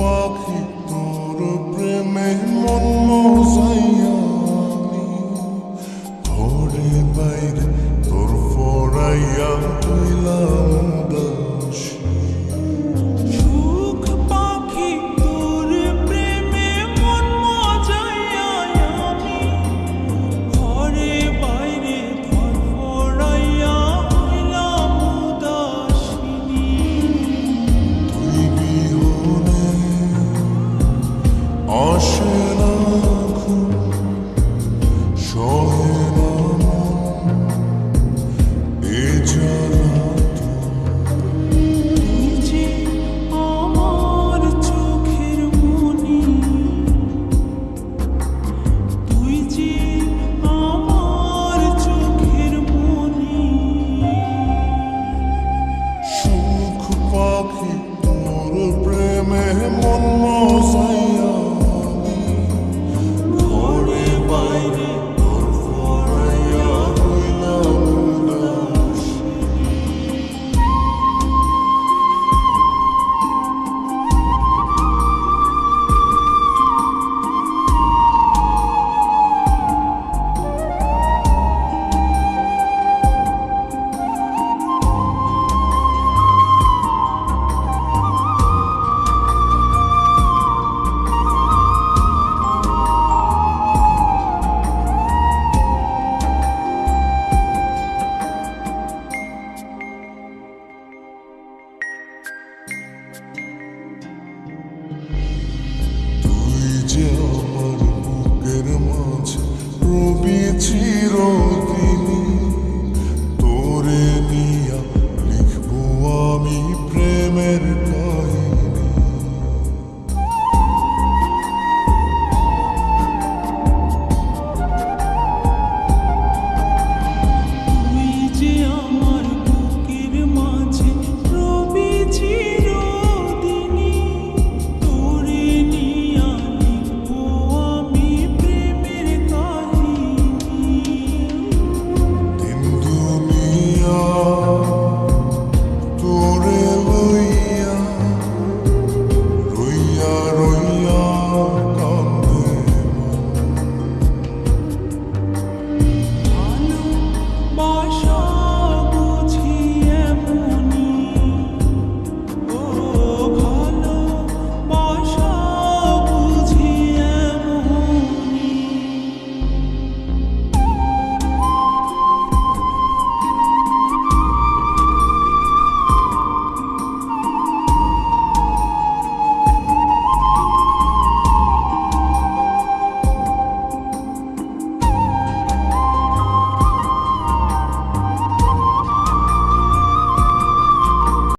পাখি তোর প্রেমে মন মজাইয়া আমি ঘরে বাইরে তোর ফরাইয়া হইলাম দাসী। সুখ পাখি তোর প্রেমে মন মজাইয়া আমি ঘরে বাইরে তোর ফরাইয়া হইলাম উদাসিনী। তুই বিহনে আসে না ঘুম, সহে না মন এ জ্বালাতন। তুই যে আমার চোখের মনি, তুই যে আমার চোখের মনি। সুখ পাখি তোর প্রেমে মন মজাইয়া আমি ঘরে বাইরে তোর ফরাইয়া হইলাম দাসী। তুই যে আমার বুকের মাঝে রবি চির